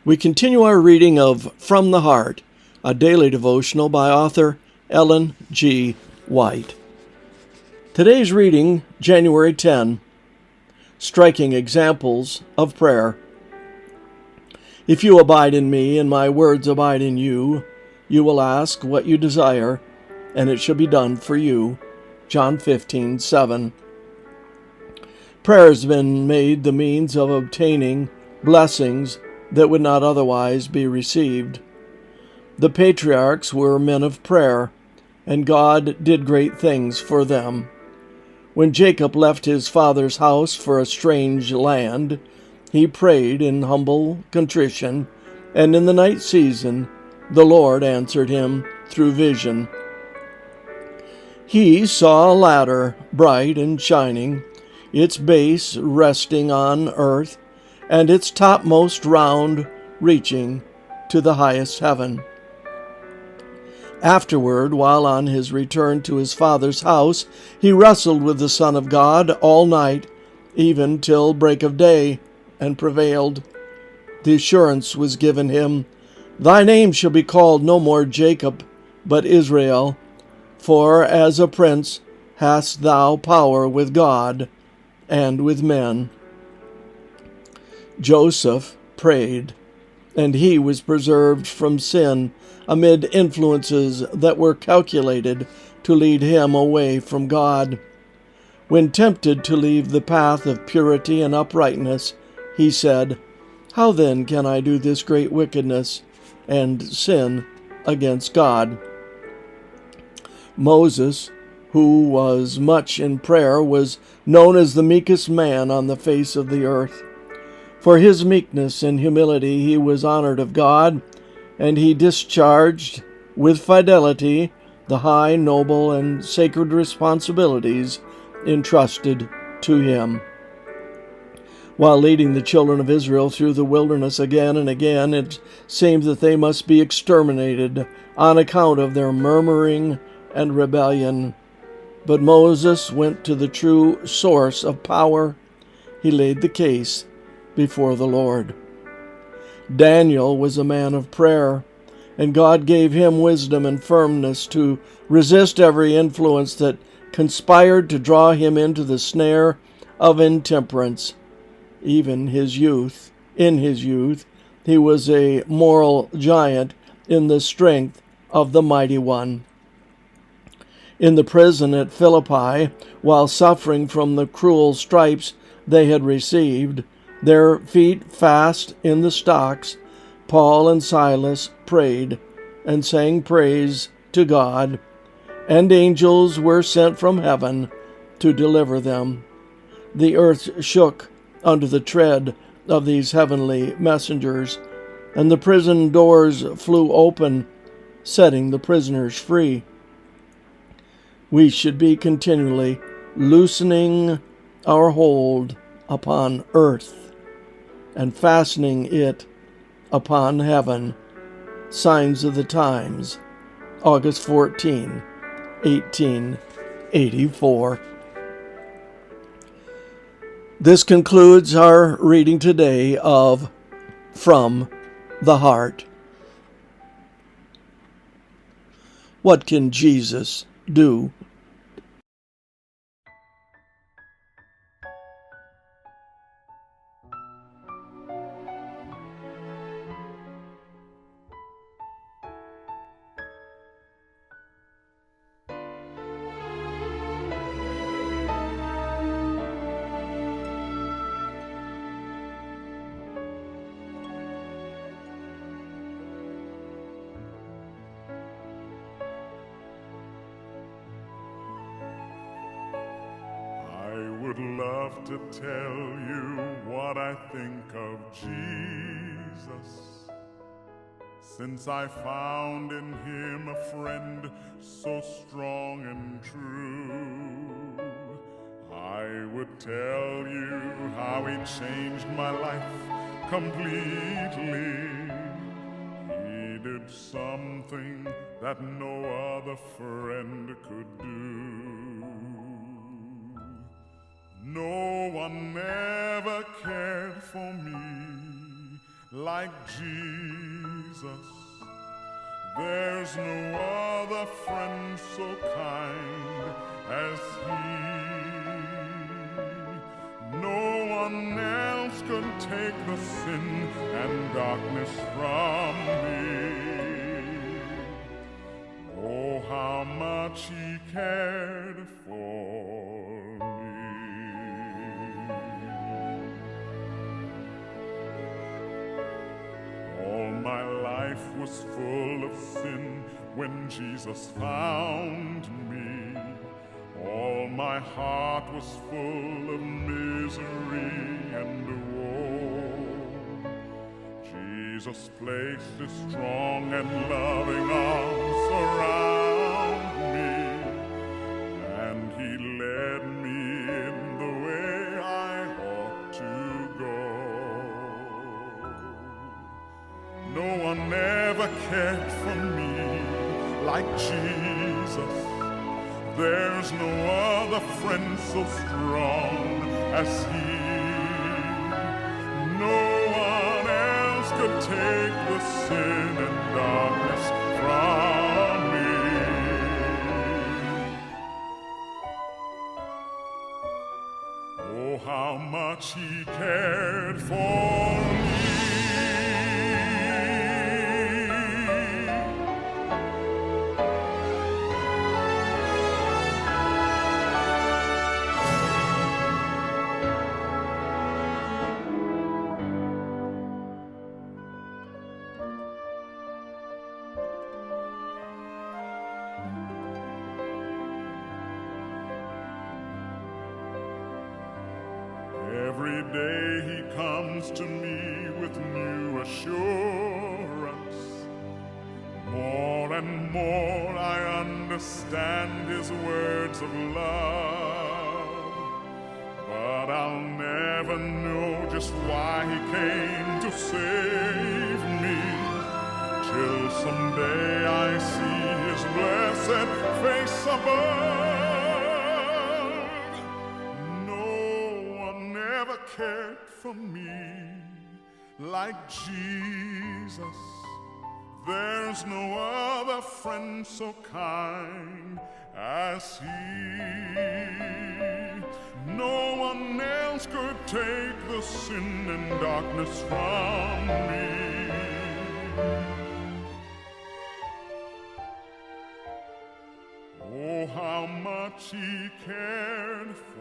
We continue our reading of From the Heart, a daily devotional by author Ellen G. White. Today's reading, January 10, Striking Examples of Prayer. If you abide in me and my words abide in you, you will ask what you desire, and it shall be done for you. John 15:7. Prayer has been made the means of obtaining blessings that would not otherwise be received. The patriarchs were men of prayer, and God did great things for them. When Jacob left his father's house for a strange land, he prayed in humble contrition, and in the night season the Lord answered him through vision. He saw a ladder, bright and shining, its base resting on earth, and its topmost round reaching to the highest heaven. Afterward, while on his return to his father's house, he wrestled with the Son of God all night, even till break of day, and prevailed. The assurance was given him, "Thy name shall be called no more Jacob, but Israel, for as a prince hast thou power with God and with men." Joseph prayed, and he was preserved from sin amid influences that were calculated to lead him away from God. When tempted to leave the path of purity and uprightness, he said, "How then can I do this great wickedness and sin against God?" Moses, who was much in prayer, was known as the meekest man on the face of the earth. For his meekness and humility he was honored of God, and he discharged with fidelity the high, noble, and sacred responsibilities entrusted to him. While leading the children of Israel through the wilderness again and again, it seemed that they must be exterminated on account of their murmuring and rebellion. But Moses went to the true source of power. He laid the case before the Lord. Daniel was a man of prayer, and God gave him wisdom and firmness to resist every influence that conspired to draw him into the snare of intemperance. Even in his youth, he was a moral giant in the strength of the Mighty One. In the prison at Philippi, while suffering from the cruel stripes they had received, their feet fast in the stocks, Paul and Silas prayed and sang praise to God, and angels were sent from heaven to deliver them. The earth shook under the tread of these heavenly messengers, and the prison doors flew open, setting the prisoners free. We should be continually loosening our hold upon earth and fastening it upon heaven. Signs of the Times, August 14, 1884. This concludes our reading today of From the Heart. What can Jesus do? I would love to tell you what I think of Jesus, since I found in him a friend so strong and true. I would tell you how he changed my life completely. He did something that no other friend could do. No one ever cared for me like Jesus. There's no other friend so kind as He. No one else could take the sin and darkness from me. Oh, how much He cared for me. All my life was full of sin when Jesus found me. All my heart was full of misery and woe. Jesus placed His strong and loving arms around me, and He led me in the way I ought to go. No one ever cared for me like Jesus. There's no other friend so strong as He. No one else could take the sin and darkness from me. Oh, how much He cared for me. Every day He comes to me with new assurance. More and more I understand His words of love. But I'll never know just why He came to save me, till someday I see His blessed face above. Never cared for me like Jesus. There's no other friend so kind as He. No one else could take the sin and darkness from me. Oh, how much He cared for